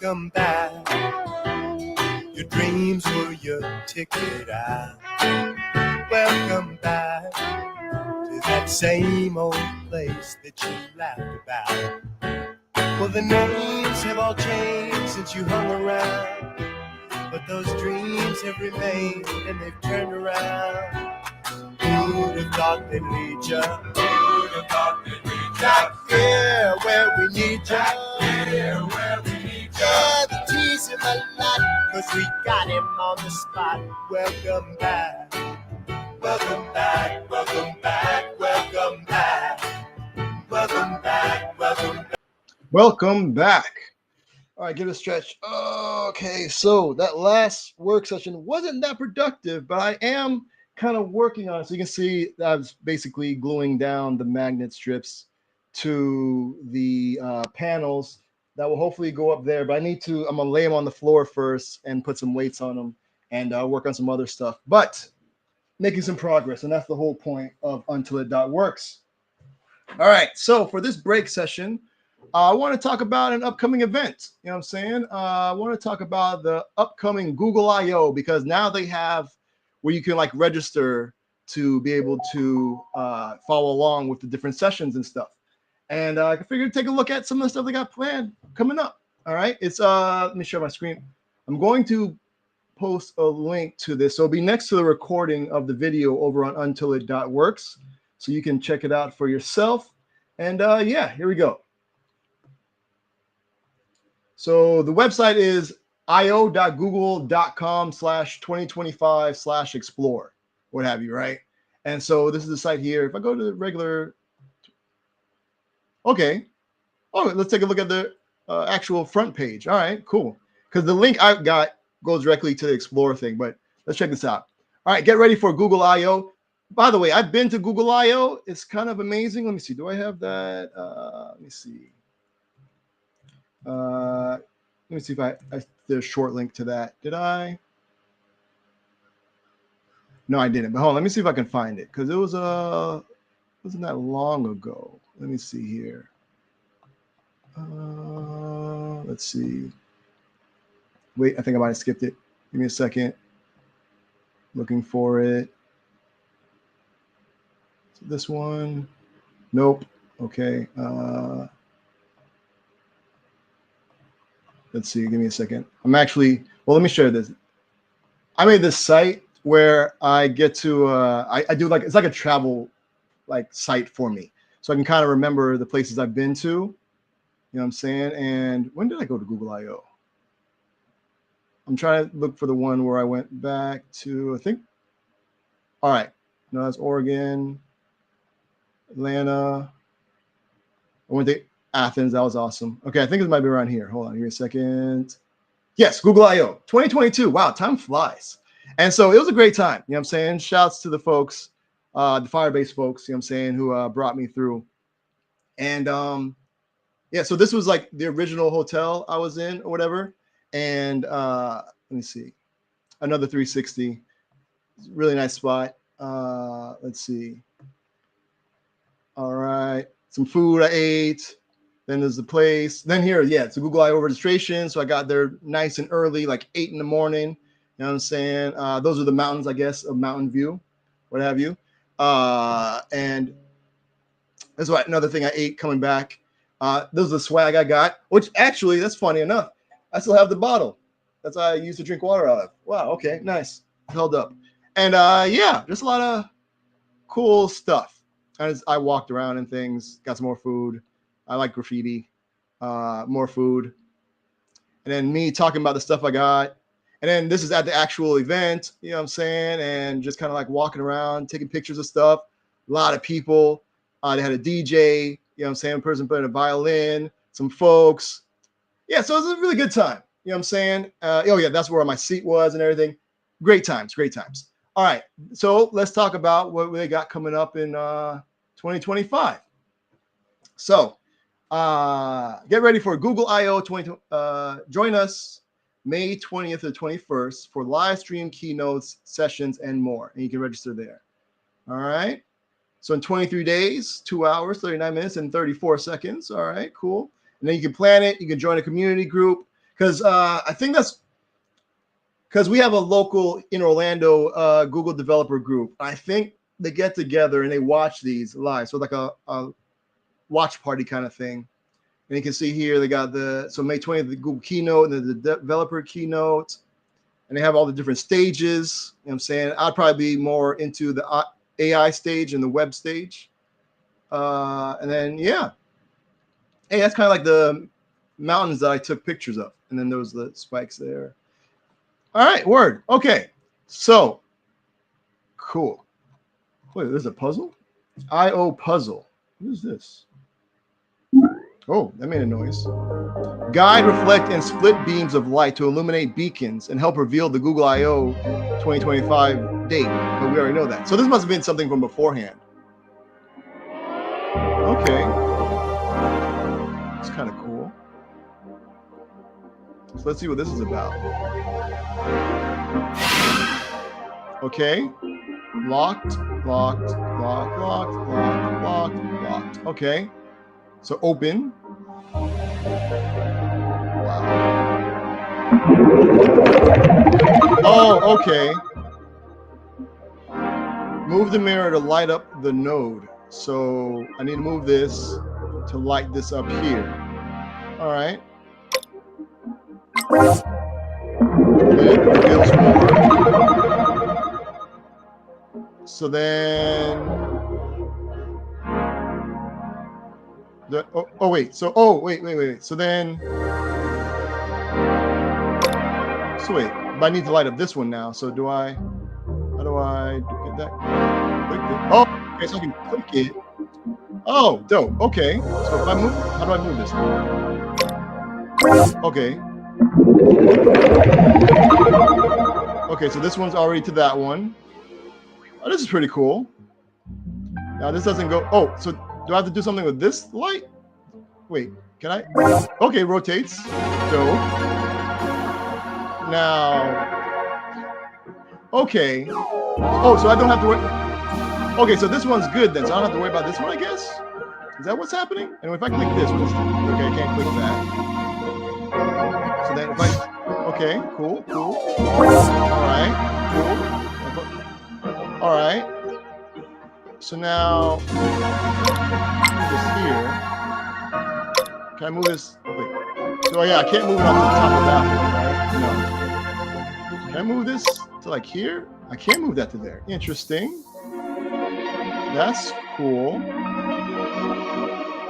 welcome back. Your dreams were your ticket out. Welcome back to that same old place that you laughed about. Well, the names have all changed since you hung around, but those dreams have remained and they've turned around. Who'd have thought they'd lead ya? Who'd have thought they'd lead ya? Back here where we need ya. Back here where we need ya. Yeah, the tease him a lot, 'cause we got him on the spot. Welcome back. Welcome back. Welcome back. Welcome back. Welcome back. Welcome back. Welcome back. All right, give it a stretch. Okay, so that last work session wasn't that productive, but I am kind of working on it. So you can see that I was basically gluing down the magnet strips to the panels that will hopefully go up there. But I'm going to lay them on the floor first and put some weights on them and work on some other stuff. But making some progress, and that's the whole point of untilit.works. All right, so for this break session, I want to talk about an upcoming event. You know what I'm saying? I want to talk about the upcoming Google I/O, because now they have where you can like register to be able to follow along with the different sessions and stuff. And I figured to take a look at some of the stuff they got planned coming up. All right, it's let me share my screen. I'm going to post a link to this. So it'll be next to the recording of the video over on untilit.works, so you can check it out for yourself. And yeah, here we go. So the website is io.google.com/2025/explore, what have you, right? And so this is the site here. If I go to the regular, okay. Oh, let's take a look at the actual front page. All right, cool. Because the link I got goes directly to the Explore thing, but let's check this out. All right, get ready for Google I/O. By the way, I've been to Google I/O. It's kind of amazing. Let me see. Do I have that? Let me see. Let me see if I did a short link to that. Did I? No, I didn't. But hold on, let me see if I can find it, because it was wasn't that long ago. Let me see here. Let's see. Wait, I think I might have skipped it. Give me a second. Looking for it. So this one. Nope. Okay. Let's see. Give me a second. I'm actually, well, let me share this. I made this site where I get to, I do like, it's like a travel like site for me. So I can kind of remember the places I've been to. You know what I'm saying? And when did I go to Google I/O? I'm trying to look for the one where I went back to, I think. All right. No, that's Oregon, Atlanta. I went to Athens. That was awesome. Okay, I think it might be around here. Hold on, give me a second. Yes, Google I/O 2022. Wow, time flies. And so it was a great time. You know what I'm saying? Shouts to the folks, the Firebase folks, you know what I'm saying, who brought me through. And yeah, so this was like the original hotel I was in or whatever. And let me see. Another 360. Really nice spot. Let's see. All right. Some food I ate. Then there's the place. Then here, yeah, it's a Google I/O registration. So I got there nice and early, like 8 in the morning. You know what I'm saying? Those are the mountains, I guess, of Mountain View, what have you. And that's what another thing I ate coming back. Those are the swag I got, which actually, that's funny enough. I still have the bottle. That's what I used to drink water out of. Wow, okay, nice. Held up. And yeah, just a lot of cool stuff. As I walked around and things, got some more food. I like graffiti, more food. And then me talking about the stuff I got. And then this is at the actual event, you know what I'm saying? And just kind of like walking around, taking pictures of stuff. A lot of people. They had a DJ, you know what I'm saying? A person playing a violin, some folks. Yeah, so it was a really good time. You know what I'm saying? Oh, yeah, that's where my seat was and everything. Great times, great times. All right, so let's talk about what they got coming up in 2025. So get ready for Google I/O 20. Join us May 20th to 21st for live stream keynotes, sessions, and more. And you can register there. All right. So in 23 days, 2 hours, 39 minutes, and 34 seconds. All right, cool. And then you can plan it. You can join a community group, because I think that's because we have a local in Orlando Google developer group. I think they get together and they watch these live. So like a watch party kind of thing. And you can see here they got so May 20th, the Google keynote and the developer keynote. And they have all the different stages. You know what I'm saying? I'd probably be more into the AI stage and the web stage. And then, yeah. Hey, that's kind of like the mountains that I took pictures of. And then there was the spikes there. All right, word. Okay. So, cool. Wait, there's a puzzle? I/O puzzle. What is this? Oh, that made a noise. Guide, reflect, and split beams of light to illuminate beacons and help reveal the Google I/O 2025 date. But we already know that. So this must have been something from beforehand. Okay. It's kind of cool. So let's see what this is about. Okay. Locked, locked, locked, locked, locked, locked, locked. Okay. So open. Wow. Oh, okay. Move the mirror to light up the node. So I need to move this to light this up here. All right. Then it reveals more. So then wait. So wait. So then wait. But I need to light up this one now. So how do I get that? Click it. Oh, okay, so I can click it. Oh, dope. Okay. So if I move, how do I move this? Okay. Okay, so this one's already to that one. Oh, this is pretty cool. Now this doesn't go. Oh, so do I have to do something with this light? Wait, can I? Okay, rotates. Dope. Now. Okay. Oh, so I don't have to worry. Okay, so this one's good then. So I don't have to worry about this one, I guess. Is that what's happening? And if I click this, okay, I can't click that. So then if I, okay, cool. All right, cool. All right. So now, this here. Can I move this? Oh, wait. So yeah, I can't move it up to the top of that one, right? No. Can I move this to like here? I can't move that to there. Interesting. That's cool.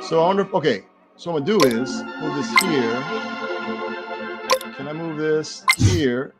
So I wonder, okay, so what I'm gonna do is move this here. Can I move this here?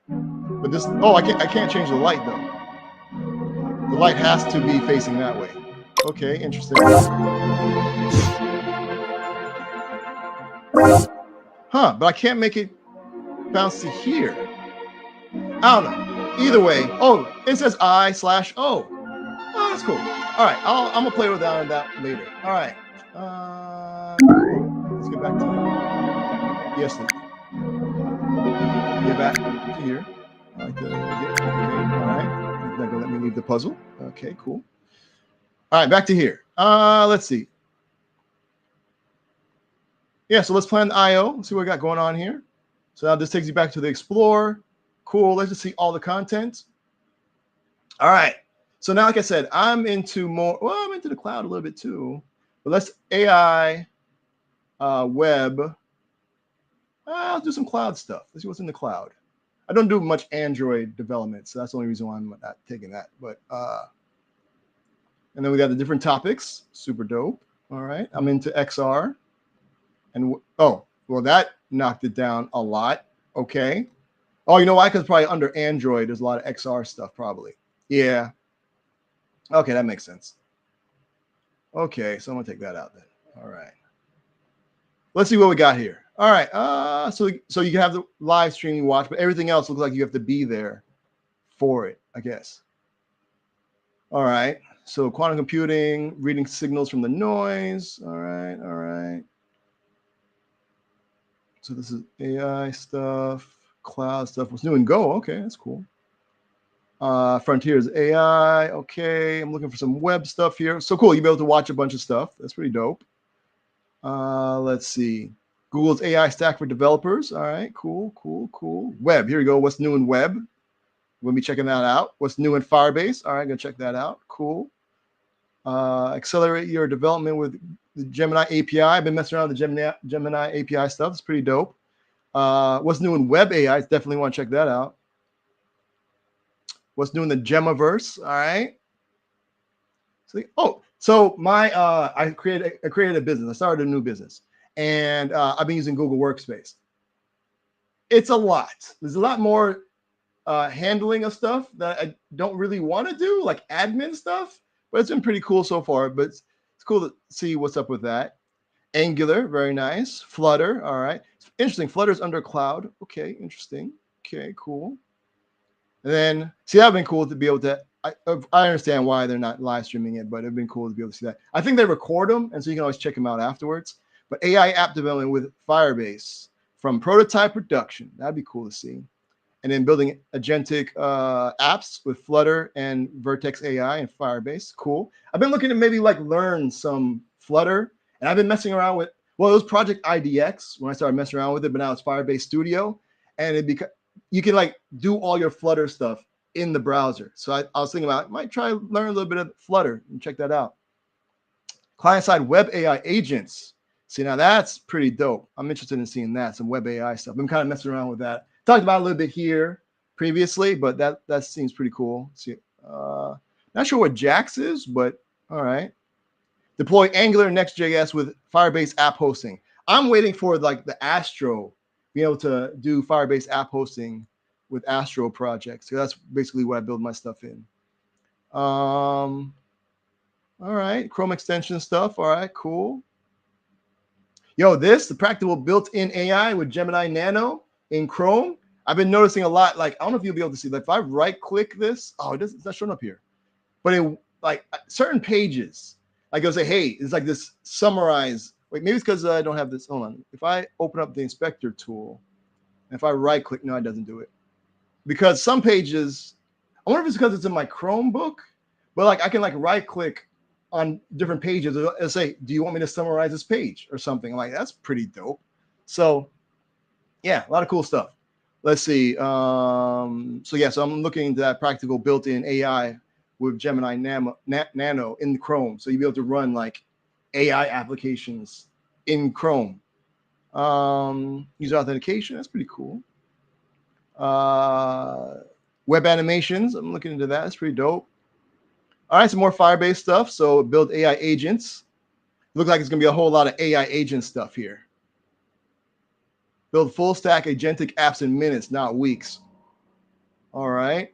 But this, oh, I can't change the light though. The light has to be facing that way. Okay, interesting. Huh, but I can't make it bounce to here. I don't know. Either way, oh, it says I/O. Oh, that's cool. All right, I'm gonna play with that later. All right. Cool. Let's get back to yes. Get back to here. I like to get, okay. All right. Not gonna let me leave the puzzle. Okay, cool. All right, back to here. Let's see. Yeah, so let's plan the I/O. Let's see what we got going on here. So now this takes you back to the Explorer. Cool. Let's just see all the content. All right. So now, like I said, I'm into more. Well, I'm into the cloud a little bit too. But let's AI, web. I'll do some cloud stuff. Let's see what's in the cloud. I don't do much Android development, so that's the only reason why I'm not taking that. But and then we got the different topics. Super dope. All right. I'm into XR. And oh, well, that knocked it down a lot. Okay. Oh, you know why? Because probably under Android, there's a lot of XR stuff, probably. Yeah. Okay, that makes sense. Okay, so I'm gonna take that out then. All right. Let's see what we got here. All right. So you can have the live stream you watch, but everything else looks like you have to be there for it, I guess. All right. So quantum computing, reading signals from the noise. All right. So this is AI stuff, cloud stuff. What's new in Go? Okay, that's cool. Frontiers AI. Okay, I'm looking for some web stuff here. So cool. You'll be able to watch a bunch of stuff. That's pretty dope. Let's see. Google's AI stack for developers. All right, cool. Web, here we go. What's new in web? We'll be checking that out. What's new in Firebase? All right, gonna check that out. Cool. Accelerate your development with the Gemini API. I've been messing around with the Gemini API stuff. It's pretty dope. What's new in web AI? Definitely want to check that out. What's new in the Gemaverse? All right. So my I created a business. I started a new business, and I've been using Google Workspace. It's a lot. There's a lot more handling of stuff that I don't really want to do, like admin stuff. But it's been pretty cool so far. But it's cool to see what's up with that. Angular, very nice. Flutter, all right. Interesting. Flutter's under cloud. Okay, interesting. Okay, cool. And then, see, that'd been cool to be able to. I understand why they're not live streaming it, but it'd been cool to be able to see that. I think they record them, and so you can always check them out afterwards. But AI app development with Firebase from prototype production, that'd be cool to see. And then building agentic apps with Flutter and Vertex AI and Firebase, cool. I've been looking to maybe like learn some Flutter, and I've been messing around with. Well, it was Project IDX when I started messing around with it, but now it's Firebase Studio, and you can like do all your Flutter stuff in the browser. So I was thinking about, I might try learn a little bit of Flutter and check that out. Client-side web AI agents. See, now that's pretty dope. I'm interested in seeing that, some web AI stuff. I'm kind of messing around with that. Talked about it a little bit here previously, but that seems pretty cool. See, not sure what JAX is, but all right. Deploy Angular Next.js with Firebase app hosting. I'm waiting for like the Astro, being able to do Firebase app hosting with Astro projects. So that's basically what I build my stuff in. All right, Chrome extension stuff. All right, cool. Yo, the practical built-in AI with Gemini Nano in Chrome. I've been noticing a lot. Like, I don't know if you'll be able to see. Like, if I right-click this, it's not showing up here. But in like certain pages, like it'll say, hey, it's like this summarize. Wait, maybe it's because I don't have this. Hold on. If I open up the inspector tool, and if I right-click, no, it doesn't do it. Because some pages, I wonder if it's because it's in my Chromebook, but like I can like right-click on different pages. It'll say, do you want me to summarize this page or something? I'm like, that's pretty dope. So yeah, a lot of cool stuff. Let's see. So I'm looking into that practical built-in AI with Gemini Nano in Chrome. So you'll be able to run like AI applications in Chrome. User authentication, that's pretty cool. Web animations, I'm looking into that. That's pretty dope. All right, some more Firebase stuff. So build AI agents. Looks like it's going to be a whole lot of AI agent stuff here. Build full stack agentic apps in minutes, not weeks. All right.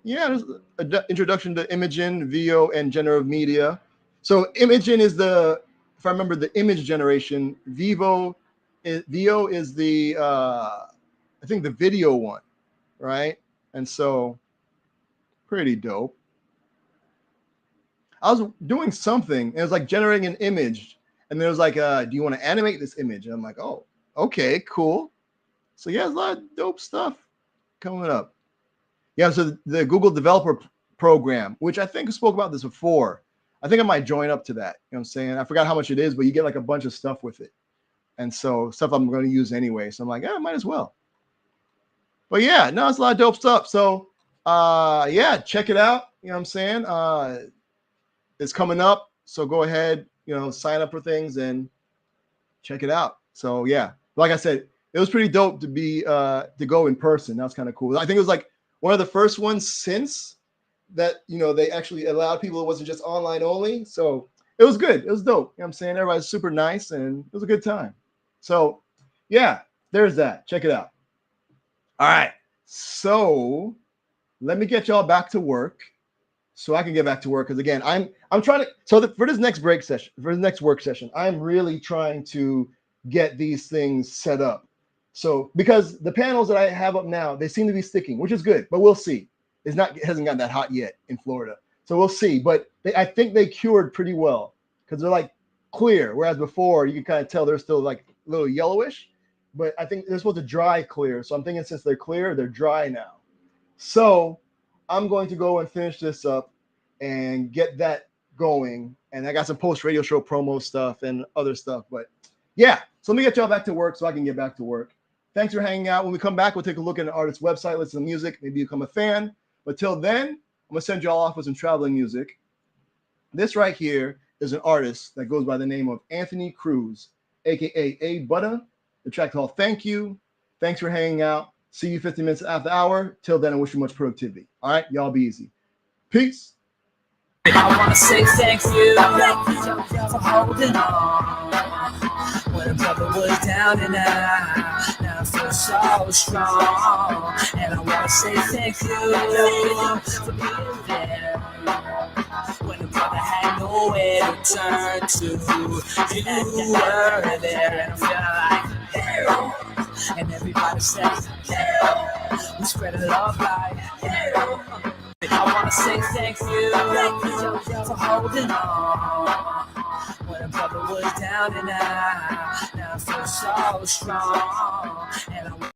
Yeah, there's an introduction to Imagen, VO, and generative media. So Imagen is if I remember, the image generation. VO is the, I think the video one, right? And so pretty dope. I was doing something, and it was like generating an image, and there was like, do you want to animate this image? And I'm like, oh, okay, cool. So yeah, there's a lot of dope stuff coming up. Yeah, so the Google Developer Program, which I think I spoke about this before. I think I might join up to that. You know what I'm saying? I forgot how much it is, but you get like a bunch of stuff with it. And so stuff I'm going to use anyway. So I'm like, yeah, I might as well. But yeah, no, it's a lot of dope stuff. So yeah, check it out. You know what I'm saying? It's coming up. So go ahead, sign up for things and check it out. So yeah, like I said, it was pretty dope to go in person. That was kind of cool. I think it was like one of the first ones since that, they actually allowed people. It wasn't just online only. So it was good. It was dope. You know what I'm saying? Everybody's super nice and it was a good time. So yeah, there's that. Check it out. All right. So let me get y'all back to work so I can get back to work. Because again, I'm trying to, for this next work session, I'm really trying to get these things set up. So because the panels that I have up now, they seem to be sticking, which is good, but we'll see. It hasn't gotten that hot yet in Florida. So we'll see. But I think they cured pretty well because they're like clear. Whereas before you can kind of tell they're still like a little yellowish, but I think they're supposed to dry clear. So I'm thinking since they're clear, they're dry now. So I'm going to go and finish this up and get that going. And I got some post radio show promo stuff and other stuff, but Yeah. So let me get y'all back to work so I can get back to work. Thanks for hanging out. When we come back, we'll take a look at an artist's website, listen to music, maybe become a fan. But till then, I'm gonna send y'all off with some traveling music. This right here is an artist that goes by the name of Anthony Cruz, aka A Butter. The track called Thank You. Thanks for hanging out. See you 50 minutes after the hour. Till then, I wish you much productivity. All right, y'all be easy. Peace. I wanna say thank you for holding on when a brother was down and out. Now I feel so strong, and I wanna say thank you for being there when a brother had nowhere to turn to. You were there, and I feel like yeah. And everybody says yeah. We spread love like yeah. I wanna say thank you for holding on when a brother was down and out. Now I feel so strong, and I